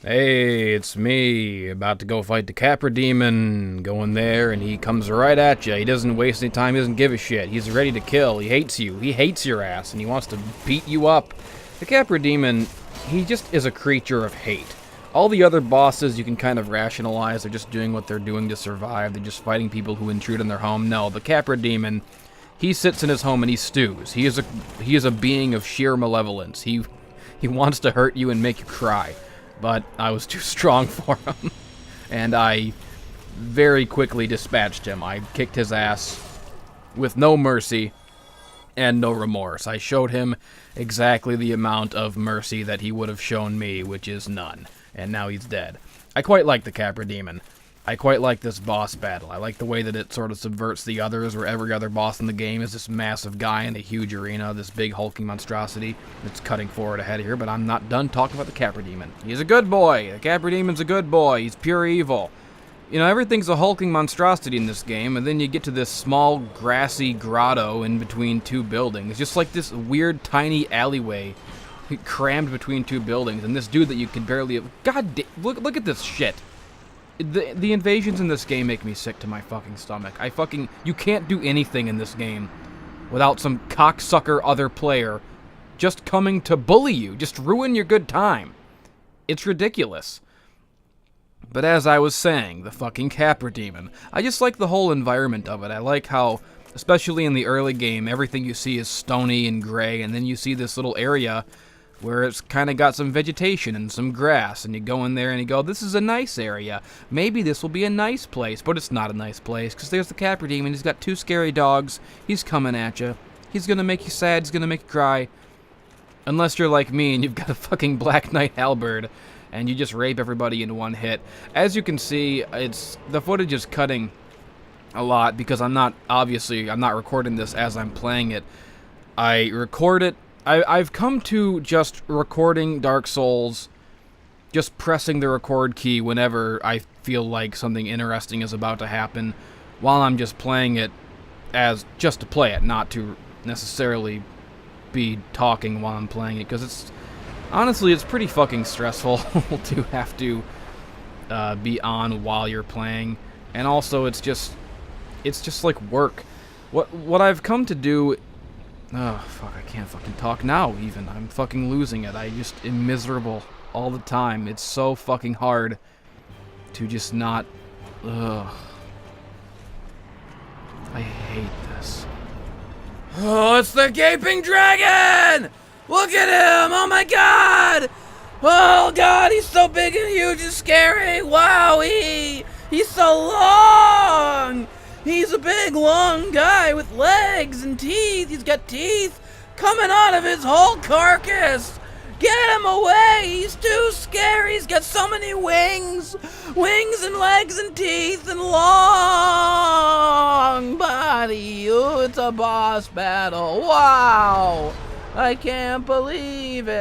Hey, it's me, about to go fight the Capra Demon. Go in there, and he comes right at you. He doesn't waste any time, he doesn't give a shit. He's ready to kill. He hates you. He hates your ass, and he wants to beat you up. The Capra Demon, he just is a creature of hate. All the other bosses you can kind of rationalize. They're just doing what they're doing to survive. They're just fighting people who intrude in their home. No, the Capra Demon, he sits in his home and he stews. He is a being of sheer malevolence. He wants to hurt you and make you cry. But I was too strong for him, and I very quickly dispatched him. I kicked his ass with no mercy and no remorse. I showed him exactly the amount of mercy that he would have shown me, which is none, and now he's dead. I quite like the Capra Demon. I quite like this boss battle. I like the way that it sort of subverts the others, where every other boss in the game is this massive guy in a huge arena, this big hulking monstrosity that's cutting forward ahead here, but I'm not done talking about the Capra Demon. He's a good boy. The Capra Demon's a good boy. He's pure evil. You know, everything's a hulking monstrosity in this game, and then you get to this small, grassy grotto in between two buildings. Just like this weird, tiny alleyway crammed between two buildings, and this dude that you can barely... God damn, look at this shit. The invasions in this game make me sick to my fucking stomach. You can't do anything in this game without some cocksucker other player just coming to bully you, just ruin your good time. It's ridiculous. But as I was saying, the fucking Capra Demon, I just like the whole environment of it. I like how, especially in the early game, everything you see is stony and gray, and then you see this little area where it's kind of got some vegetation and some grass, and you go in there and you go, this is a nice area. Maybe this will be a nice place, but it's not a nice place, because there's the Capra Demon. He's got two scary dogs. He's coming at you. He's going to make you sad. He's going to make you cry. Unless you're like me and you've got a fucking Black Knight halberd, and you just rape everybody in one hit. As you can see, the footage is cutting a lot, because I'm not recording this as I'm playing it. I record it. I've come to just recording Dark Souls, just pressing the record key whenever I feel like something interesting is about to happen, while I'm just playing it as just to play it, not to necessarily be talking while I'm playing it, because honestly, it's pretty fucking stressful to have to be on while you're playing, and also it's just like work. What I've come to do... Oh, fuck, I can't fucking talk now, even. I'm fucking losing it. I just am miserable all the time. It's so fucking hard to just not... Ugh. I hate this. Oh, it's the Gaping Dragon! Look at him! Oh my god! Oh god, he's so big and huge and scary! Wow, he's so long! He's a big, long guy with legs and teeth. He's got teeth coming out of his whole carcass. Get him away. He's too scary. He's got so many wings. Wings and legs and teeth and long body. Oh, it's a boss battle. Wow. I can't believe it.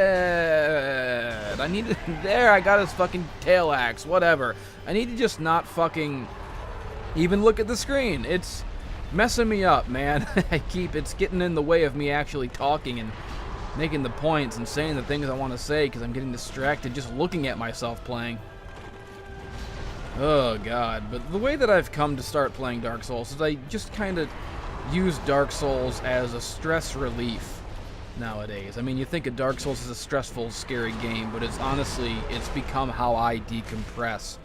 There, I got his fucking tail axe. Whatever. I need to just not fucking... even look at the screen. It's messing me up, man. It's getting in the way of me actually talking and making the points and saying the things I want to say, because I'm getting distracted just looking at myself playing. Oh god. But the way that I've come to start playing Dark Souls is I just kind of use Dark Souls as a stress relief nowadays. I mean, you think of Dark Souls as a stressful, scary game, but it's become how I decompress.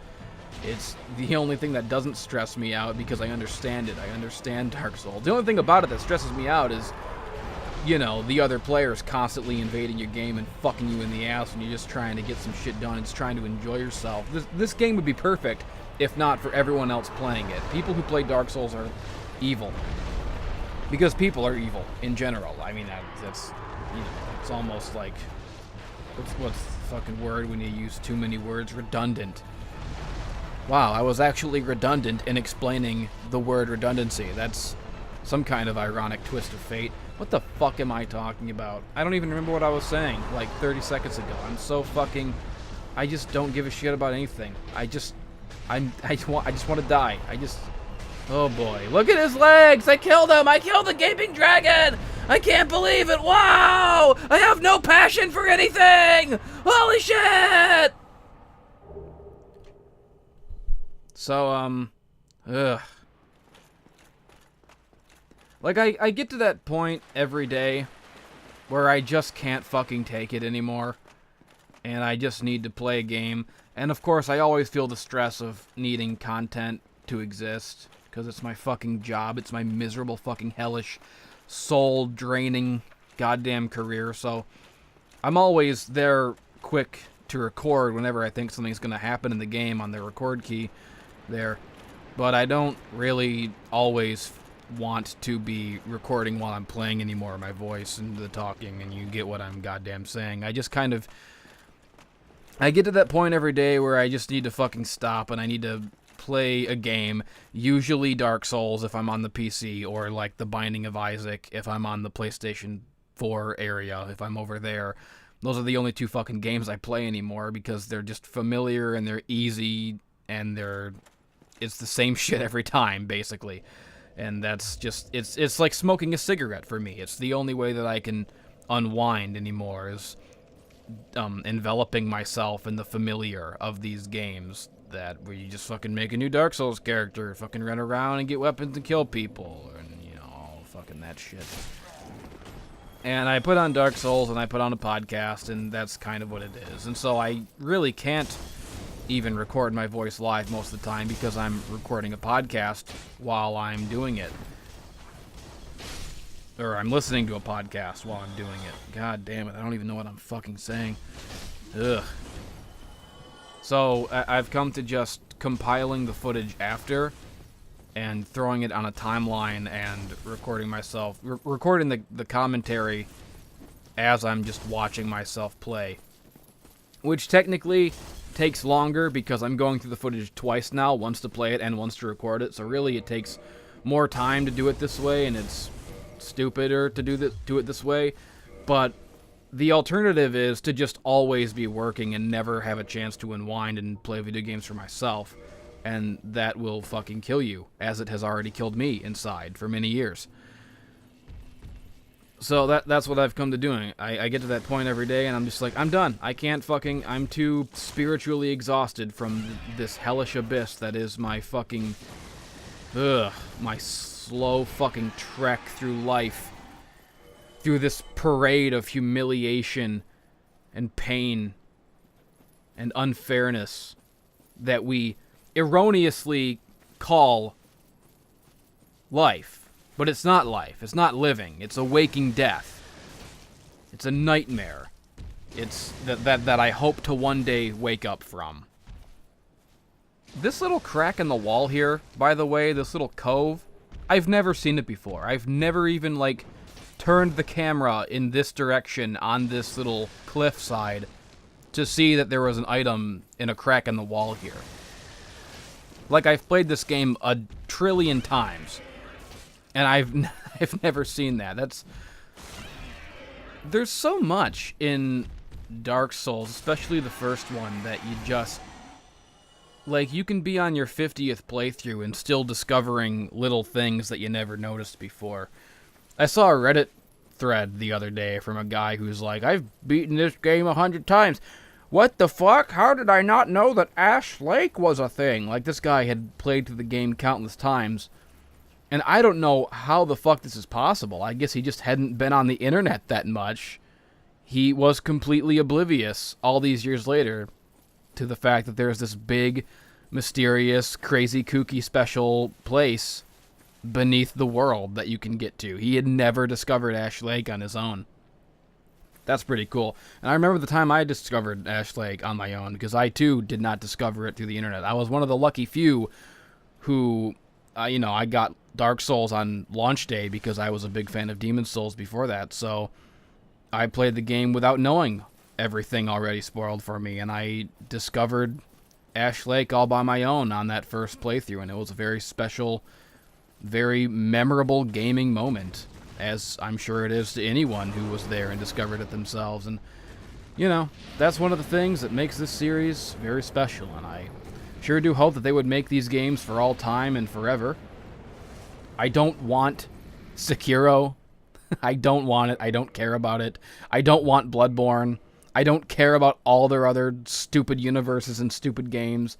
It's the only thing that doesn't stress me out, because I understand it. I understand Dark Souls. The only thing about it that stresses me out is, you know, the other players constantly invading your game and fucking you in the ass when you're just trying to get some shit done. It's trying to enjoy yourself. This game would be perfect if not for everyone else playing it. People who play Dark Souls are evil. Because people are evil in general. I mean, that's you know, it's almost like, what's the fucking word when you use too many words? Redundant. Wow, I was actually redundant in explaining the word redundancy. That's some kind of ironic twist of fate. What the fuck am I talking about? I don't even remember what I was saying like 30 seconds ago. I'm so fucking... I just don't give a shit about anything. I just want to die. Oh boy. Look at his legs! I killed him! I killed the Gaping Dragon! I can't believe it! Wow! I have no passion for anything! Holy shit! So, ugh. Like, I get to that point every day where I just can't fucking take it anymore. And I just need to play a game. And of course, I always feel the stress of needing content to exist. Because it's my fucking job. It's my miserable fucking hellish, soul-draining goddamn career. So, I'm always there quick to record whenever I think something's going to happen in the game on the record key there. But I don't really always want to be recording while I'm playing anymore, my voice and the talking, and you get what I'm goddamn saying. I just kind of... I get to that point every day where I just need to fucking stop and I need to play a game, usually Dark Souls if I'm on the PC, or like The Binding of Isaac if I'm on the PlayStation 4 area, if I'm over there. Those are the only two fucking games I play anymore because they're just familiar and they're easy and it's the same shit every time, basically. And that's just, it's like smoking a cigarette for me. It's the only way that I can unwind anymore is enveloping myself in the familiar of these games that where you just fucking make a new Dark Souls character, fucking run around and get weapons and kill people, and, you know, all fucking that shit. And I put on Dark Souls and I put on a podcast, and that's kind of what it is. And so I really can't even record my voice live most of the time because I'm recording a podcast while I'm doing it. Or I'm listening to a podcast while I'm doing it. God damn it, I don't even know what I'm fucking saying. Ugh. So, I've come to just compiling the footage after and throwing it on a timeline and recording myself, recording the commentary as I'm just watching myself play. Which technically takes longer because I'm going through the footage twice now, once to play it and once to record it. So really it takes more time to do it this way, and it's stupider to do it this way. But the alternative is to just always be working and never have a chance to unwind and play video games for myself. And that will fucking kill you, as it has already killed me inside for many years. So that's what I've come to doing. I get to that point every day and I'm just like, I'm done. I'm too spiritually exhausted from this hellish abyss that is my fucking, my slow fucking trek through life. Through this parade of humiliation and pain and unfairness that we erroneously call life. But it's not life. It's not living. It's a waking death. It's a nightmare. It's that I hope to one day wake up from. This little crack in the wall here, by the way, this little cove, I've never seen it before. I've never even, like, turned the camera in this direction on this little cliffside to see that there was an item in a crack in the wall here. Like, I've played this game a trillion times, and I've never seen that. There's so much in Dark Souls, especially the first one, that you just, like, you can be on your 50th playthrough and still discovering little things that you never noticed before. I saw a Reddit thread the other day from a guy who's like, I've beaten this game 100 times. What the fuck? How did I not know that Ash Lake was a thing? Like, this guy had played through the game countless times. And I don't know how the fuck this is possible. I guess he just hadn't been on the internet that much. He was completely oblivious all these years later to the fact that there's this big, mysterious, crazy, kooky, special place beneath the world that you can get to. He had never discovered Ash Lake on his own. That's pretty cool. And I remember the time I discovered Ash Lake on my own, because I too did not discover it through the internet. I was one of the lucky few who, I got Dark Souls on launch day because I was a big fan of Demon's Souls before that. So I played the game without knowing everything already spoiled for me, and I discovered Ash Lake all by my own on that first playthrough, and it was a very special, very memorable gaming moment, as I'm sure it is to anyone who was there and discovered it themselves. And, that's one of the things that makes this series very special, and I sure do hope that they would make these games for all time and forever. I don't want Sekiro. I don't want it. I don't care about it. I don't want Bloodborne. I don't care about all their other stupid universes and stupid games.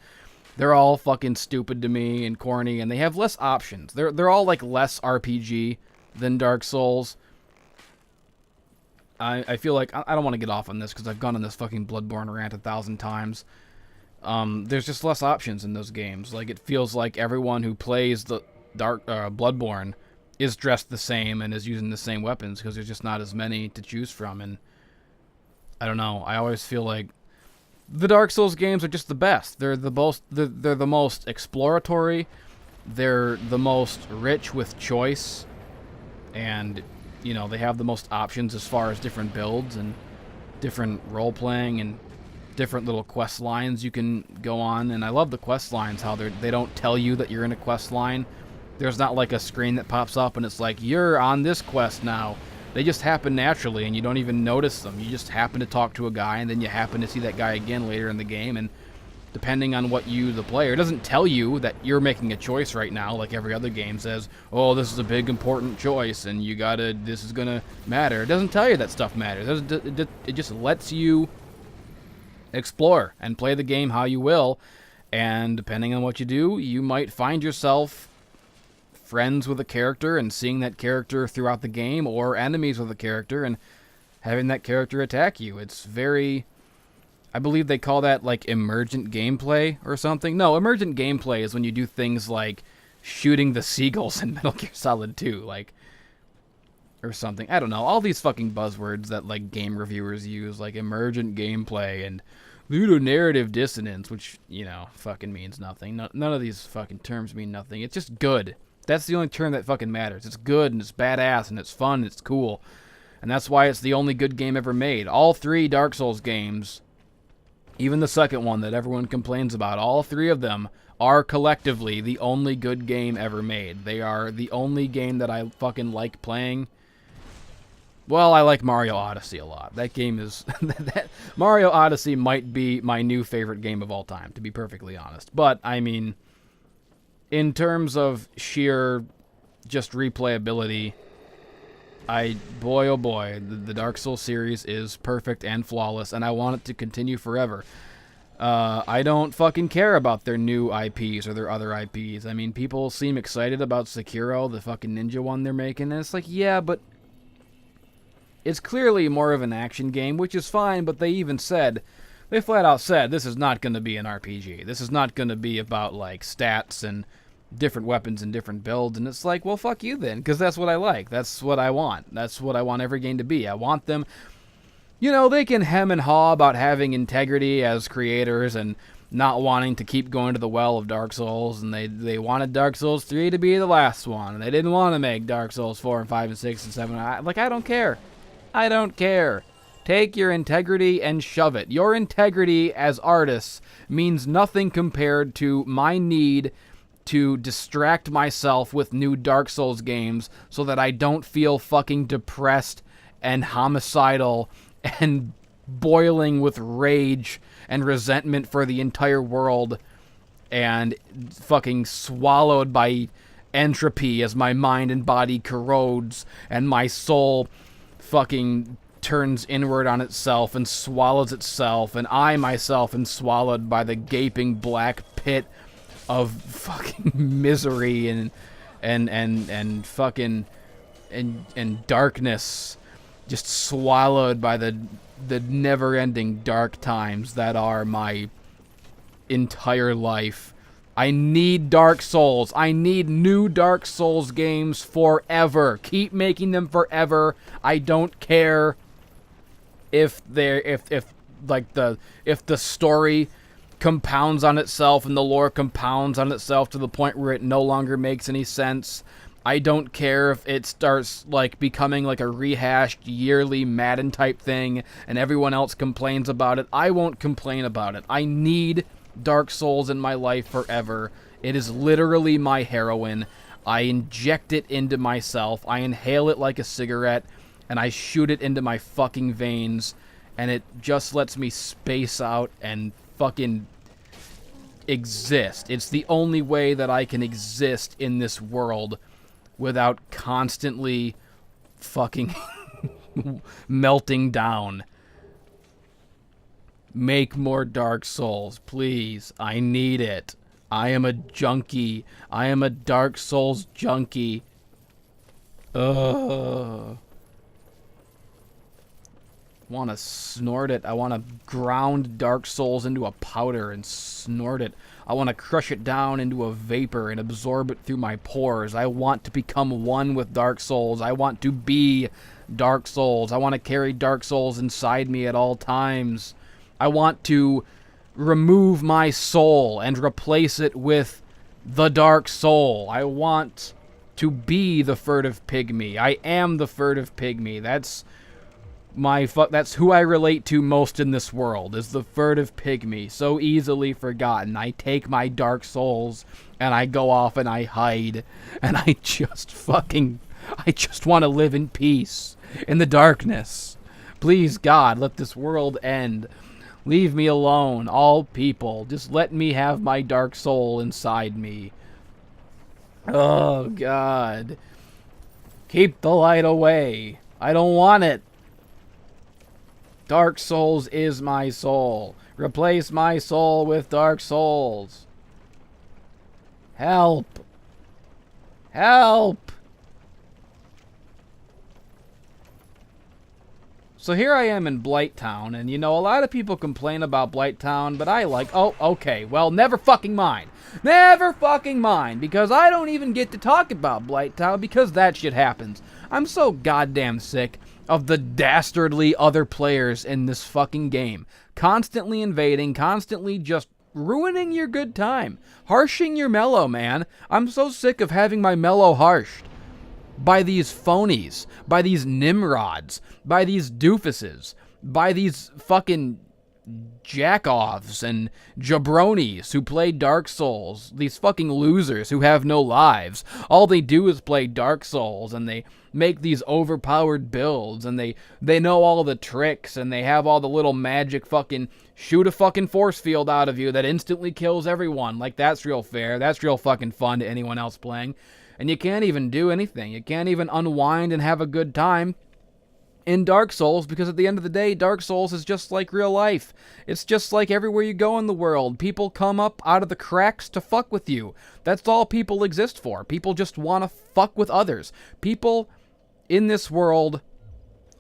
They're all fucking stupid to me and corny, and they have less options. They're all like less RPG than Dark Souls. I feel like I don't want to get off on this because I've gone on this fucking Bloodborne rant 1,000 times. There's just less options in those games. Like, it feels like everyone who plays the Bloodborne is dressed the same and is using the same weapons because there's just not as many to choose from. And I don't know. I always feel like the Dark Souls games are just the best. They're the most exploratory. They're the most rich with choice, and you know, they have the most options as far as different builds and different role playing and different little quest lines you can go on. And I love the quest lines, how they don't tell you that you're in a quest line. There's not like a screen that pops up and it's like, you're on this quest now. They just happen naturally and you don't even notice them. You just happen to talk to a guy and then you happen to see that guy again later in the game, and depending on what you, the player, it doesn't tell you that you're making a choice right now like every other game says, oh, this is a big important choice and you gotta, this is gonna matter. It doesn't tell you that stuff matters. It just lets you explore and play the game how you will, and depending on what you do, you might find yourself friends with a character and seeing that character throughout the game, or enemies with a character and having that character attack you. It's very... I believe they call that, like, emergent gameplay or something. No, emergent gameplay is when you do things like shooting the seagulls in Metal Gear Solid 2, like, or something. I don't know. All these fucking buzzwords that, like, game reviewers use, like emergent gameplay and ludonarrative dissonance, which, you know, fucking means nothing. None of these fucking terms mean nothing. It's just good. That's the only term that fucking matters. It's good, and it's badass, and it's fun, and it's cool. And that's why it's the only good game ever made. All 3 Dark Souls games... Even the second one that everyone complains about, all 3 of them are collectively the only good game ever made. They are the only game that I fucking like playing. Well, I like Mario Odyssey a lot. That game is... Mario Odyssey might be my new favorite game of all time, to be perfectly honest. But, I mean, in terms of sheer just replayability... boy, oh boy, the Dark Souls series is perfect and flawless, and I want it to continue forever. I don't fucking care about their new IPs or their other IPs. I mean, people seem excited about Sekiro, the fucking ninja one they're making, and it's like, yeah, but it's clearly more of an action game, which is fine, but they flat out said, this is not going to be an RPG. This is not going to be about, like, stats and different weapons and different builds, and it's like, well, fuck you then, because that's what I like. That's what I want. That's what I want every game to be. I want them, you know, they can hem and haw about having integrity as creators and not wanting to keep going to the well of Dark Souls, and they wanted Dark Souls 3 to be the last one, and they didn't want to make Dark Souls 4 and 5 and 6 and 7. I don't care. I don't care. Take your integrity and shove it. Your integrity as artists means nothing compared to my need to distract myself with new Dark Souls games so that I don't feel fucking depressed and homicidal and boiling with rage and resentment for the entire world and fucking swallowed by entropy as my mind and body corrodes and my soul fucking turns inward on itself and swallows itself, and I myself am swallowed by the gaping black pit of fucking misery and fucking and darkness, just swallowed by the never-ending dark times that are my entire life. I need Dark Souls. I need new Dark Souls games forever. Keep making them forever. I don't care if the story compounds on itself and the lore compounds on itself to the point where it no longer makes any sense. I don't care if it starts like becoming like a rehashed yearly Madden type thing and everyone else complains about it. I won't complain about it. I need Dark Souls in my life forever. It is literally my heroin. I inject it into myself. I inhale it like a cigarette and I shoot it into my fucking veins, and it just lets me space out and fucking exist. It's the only way that I can exist in this world without constantly fucking melting down. Make more Dark Souls, please. I need it. I am a junkie. I am a Dark Souls junkie. Ugh. Want to snort it. I want to ground Dark Souls into a powder and snort it. I want to crush it down into a vapor and absorb it through my pores. I want to become one with Dark Souls. I want to be Dark Souls. I want to carry Dark Souls inside me at all times. I want to remove my soul and replace it with the Dark Soul. I want to be the furtive pygmy. I am the furtive pygmy. That's who I relate to most in this world, is the furtive pygmy. So easily forgotten. I take my Dark Souls and I go off and I hide. And I just want to live in peace, in the darkness. Please, God, let this world end. Leave me alone, all people. Just let me have my Dark Soul inside me. Oh, God. Keep the light away. I don't want it. Dark Souls is my soul. Replace my soul with Dark Souls. Help. Help. So here I am in Blighttown, and you know, a lot of people complain about Blighttown, but I like, oh, okay, well, never fucking mind. Never fucking mind, because I don't even get to talk about Blighttown, because that shit happens. I'm so goddamn sick of the dastardly other players in this fucking game. Constantly invading, constantly just ruining your good time. Harshing your mellow, man. I'm so sick of having my mellow harshed by these phonies, by these nimrods, by these doofuses, by these fucking jack-offs and jabronis who play Dark Souls, these fucking losers who have no lives. All they do is play Dark Souls, and they make these overpowered builds, and they know all the tricks, and they have all the little magic fucking shoot a fucking force field out of you that instantly kills everyone. Like, that's real fair. That's real fucking fun to anyone else playing. And you can't even do anything. You can't even unwind and have a good time in Dark Souls, because at the end of the day, Dark Souls is just like real life. It's just like everywhere you go in the world. People come up out of the cracks to fuck with you. That's all people exist for. People just want to fuck with others. People in this world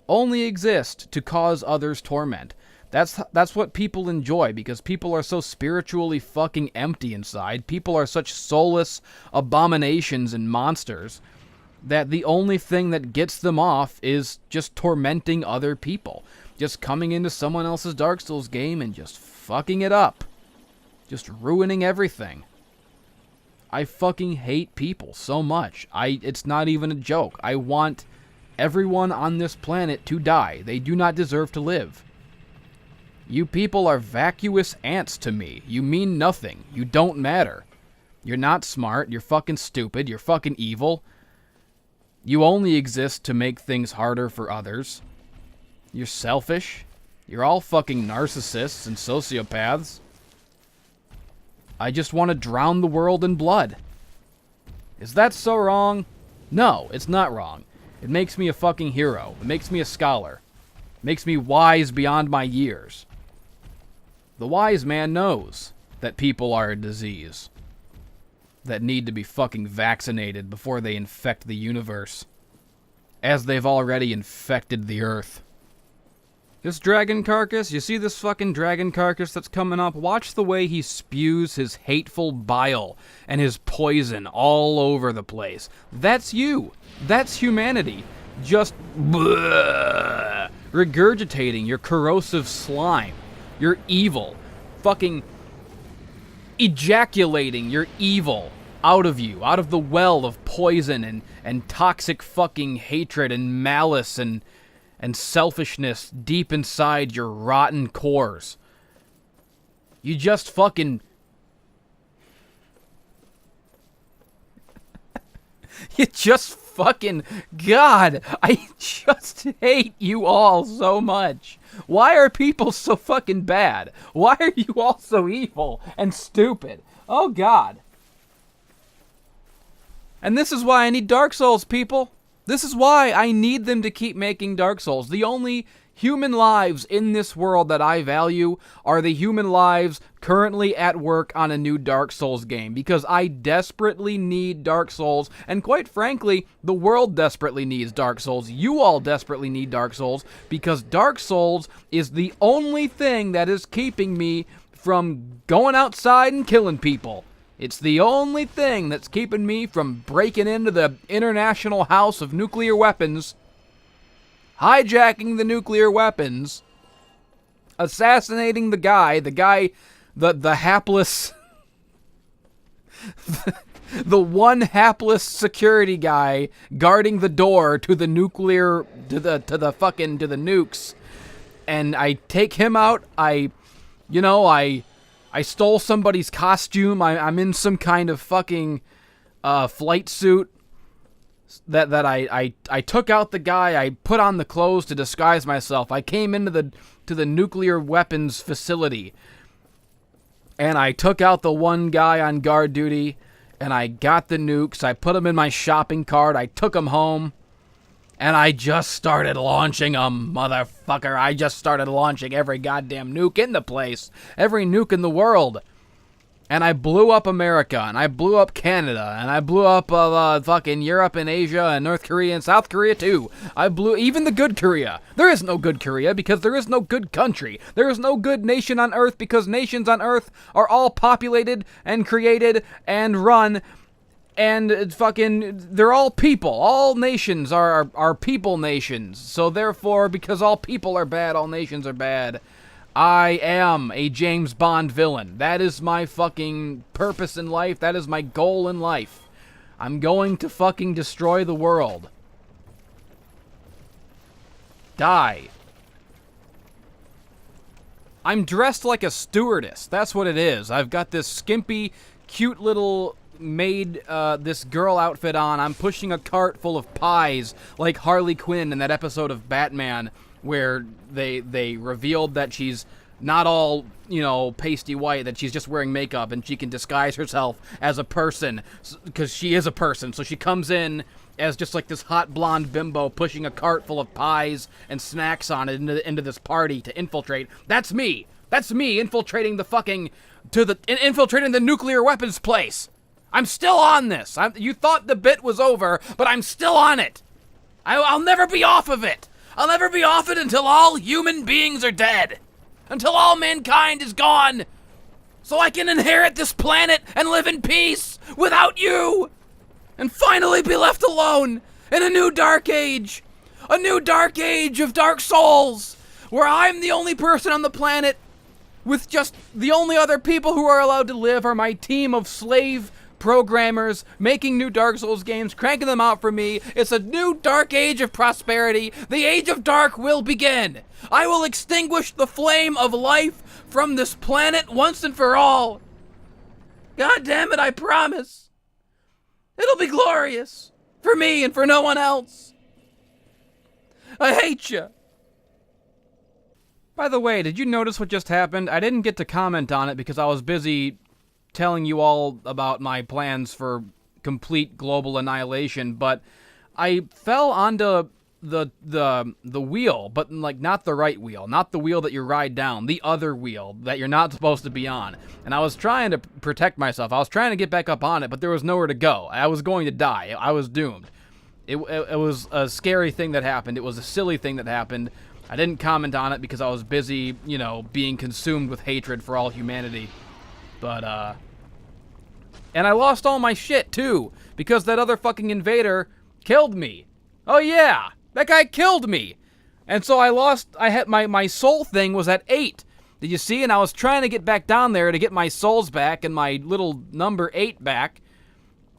only exist to cause others torment. That's what people enjoy, because people are so spiritually fucking empty inside. People are such soulless abominations and monsters that the only thing that gets them off is just tormenting other people. Just coming into someone else's Dark Souls game and just fucking it up. Just ruining everything. I fucking hate people so much. It's not even a joke. I want everyone on this planet to die. They do not deserve to live. You people are vacuous ants to me. You mean nothing. You don't matter. You're not smart. You're fucking stupid. You're fucking evil. You only exist to make things harder for others. You're selfish. You're all fucking narcissists and sociopaths. I just want to drown the world in blood. Is that so wrong? No, it's not wrong. It makes me a fucking hero. It makes me a scholar. It makes me wise beyond my years. The wise man knows that people are a disease that need to be fucking vaccinated before they infect the universe, as they've already infected the earth. This dragon carcass, you see this fucking dragon carcass that's coming up? Watch the way he spews his hateful bile and his poison all over the place. That's you. That's humanity. Just regurgitating your corrosive slime. Your evil. Fucking ejaculating your evil out of you, out of the well of poison and toxic fucking hatred and malice and selfishness deep inside your rotten cores. You just fucking... You just fucking... God, I just hate you all so much. Why are people so fucking bad? Why are you all so evil and stupid? Oh, God. And this is why I need Dark Souls, people. This is why I need them to keep making Dark Souls. The only human lives in this world that I value are the human lives currently at work on a new Dark Souls game, because I desperately need Dark Souls, and quite frankly, the world desperately needs Dark Souls. You all desperately need Dark Souls, because Dark Souls is the only thing that is keeping me from going outside and killing people. It's the only thing that's keeping me from breaking into the International House of Nuclear Weapons, hijacking the nuclear weapons, assassinating the hapless, the one hapless security guy guarding the door to the nuclear, to the nukes, and I take him out. I stole somebody's costume. I'm in some kind of fucking flight suit. That I took out the guy, I put on the clothes to disguise myself. I came into the nuclear weapons facility, and I took out the one guy on guard duty, and I got the nukes. I put them in my shopping cart. I took them home, and I just started launching them, motherfucker. I just started launching every goddamn nuke in the place, every nuke in the world. And I blew up America, and I blew up Canada, and I blew up fucking Europe and Asia and North Korea and South Korea too. I blew even the good Korea. There is no good Korea because there is no good country. There is no good nation on Earth because nations on Earth are all populated and created and run, and they're all people. All nations are people nations. So therefore, because all people are bad, all nations are bad. I am a James Bond villain. That is my fucking purpose in life. That is my goal in life. I'm going to fucking destroy the world. Die. I'm dressed like a stewardess. That's what it is. I've got this skimpy, cute little maid, this girl outfit on. I'm pushing a cart full of pies like Harley Quinn in that episode of Batman, where they revealed that she's not all, pasty white, that she's just wearing makeup and she can disguise herself as a person, because she is a person. So she comes in as just like this hot blonde bimbo pushing a cart full of pies and snacks on it into this party to infiltrate. That's me. That's me infiltrating infiltrating the nuclear weapons place. I'm still on this. You thought the bit was over, but I'm still on it. I'll never be off of it. I'll never be off it until all human beings are dead. Until all mankind is gone. So I can inherit this planet and live in peace without you. And finally be left alone in a new dark age. A new dark age of Dark Souls. Where I'm the only person on the planet, with just the only other people who are allowed to live are my team of slave programmers making new Dark Souls games, cranking them out for me. It's a new dark age of prosperity. The age of dark will begin. I will extinguish the flame of life from this planet once and for all. God damn it, I promise. It'll be glorious. For me and for no one else. I hate you. By the way, did you notice what just happened? I didn't get to comment on it because I was busy telling you all about my plans for complete global annihilation, but I fell onto the wheel, but like not the right wheel, not the wheel that you ride down, the other wheel that you're not supposed to be on. And I was trying to protect myself. I was trying to get back up on it, but there was nowhere to go. I was going to die. I was doomed. It was a scary thing that happened. It was a silly thing that happened. I didn't comment on it because I was busy, being consumed with hatred for all humanity. But, and I lost all my shit, too, because that other fucking invader killed me. Oh, yeah, that guy killed me. And so I had my soul thing was at 8. Did you see? And I was trying to get back down there to get my souls back and my little number 8 back.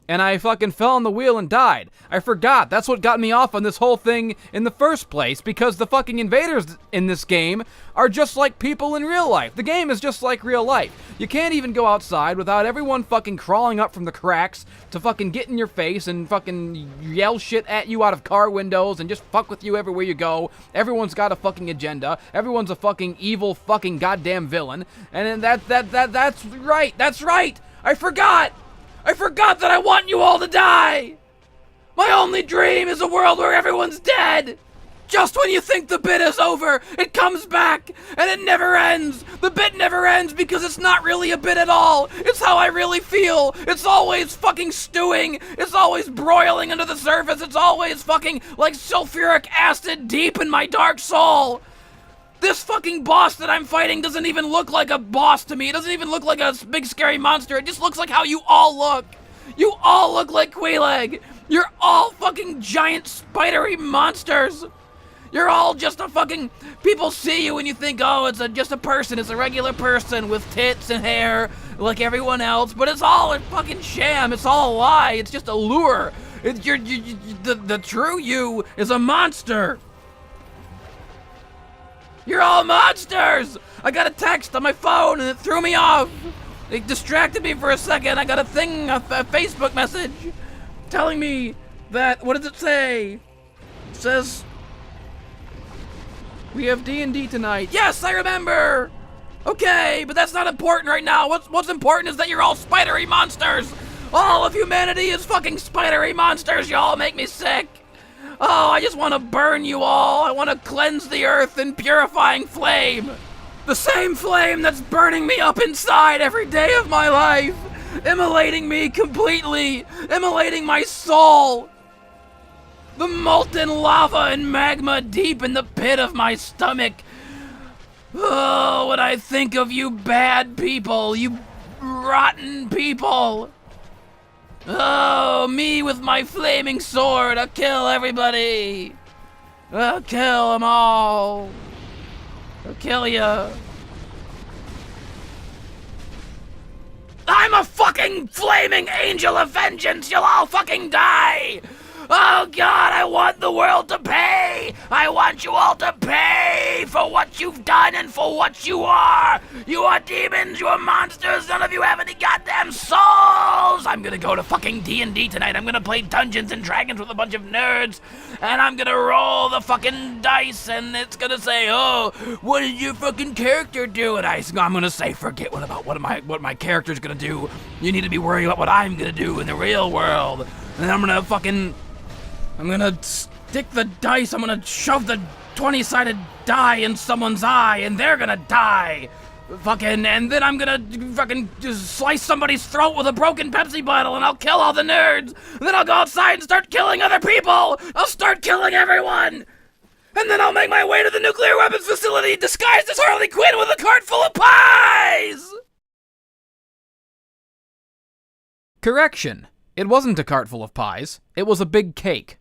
And I fucking fell on the wheel and died. I forgot. That's what got me off on this whole thing in the first place, because the fucking invaders in this game are just like people in real life. The game is just like real life. You can't even go outside without everyone fucking crawling up from the cracks to fucking get in your face and fucking yell shit at you out of car windows and just fuck with you everywhere you go. Everyone's got a fucking agenda. Everyone's a fucking evil fucking goddamn villain. And that's right. That's right. I forgot that I want you all to die! My only dream is a world where everyone's dead! Just when you think the bit is over, it comes back, and it never ends. The bit never ends because it's not really a bit at all. It's how I really feel. It's always fucking stewing. It's always broiling under the surface. It's always fucking like sulfuric acid deep in my dark soul. This fucking boss that I'm fighting doesn't even look like a boss to me. It doesn't even look like a big scary monster. It just looks like how you all look. You all look like Quelaag. You're all fucking giant spidery monsters. You're all just a fucking... People see you and you think, oh, it's just a person. It's a regular person with tits and hair like everyone else. But it's all a fucking sham. It's all a lie. It's just a lure. The true you is a monster. You're all monsters. I got a text on my phone and it threw me off. It distracted me for a second. I got a thing, a Facebook message telling me that... What does it say? It says... We have D&D tonight. Yes, I remember! Okay, but that's not important right now. What's important is that you're all spidery monsters! All of humanity is fucking spidery monsters! You all make me sick! Oh, I just want to burn you all! I want to cleanse the earth in purifying flame! The same flame that's burning me up inside every day of my life! Immolating me completely! Immolating my soul! The molten lava and magma deep in the pit of my stomach. Oh, when I think of you bad people, you rotten people. Oh, me with my flaming sword, I'll kill everybody. I'll kill them all. I'll kill ya. I'm a fucking flaming angel of vengeance. You'll all fucking die. Oh God, I want the world to pay! I want you all to pay for what you've done and for what you are! You are demons, you are monsters, none of you have any goddamn souls! I'm gonna go to fucking D&D tonight, I'm gonna play Dungeons and Dragons with a bunch of nerds, and I'm gonna roll the fucking dice, and it's gonna say, oh, what did your fucking character do? And I'm gonna say, forget what my character's gonna do. You need to be worrying about what I'm gonna do in the real world. And then I'm gonna stick the dice, I'm gonna shove the 20-sided die in someone's eye, and they're gonna die. And then I'm gonna fucking just slice somebody's throat with a broken Pepsi bottle, and I'll kill all the nerds. And then I'll go outside and start killing other people. I'll start killing everyone. And then I'll make my way to the nuclear weapons facility disguised as Harley Quinn with a cart full of pies. Correction. It wasn't a cart full of pies. It was a big cake.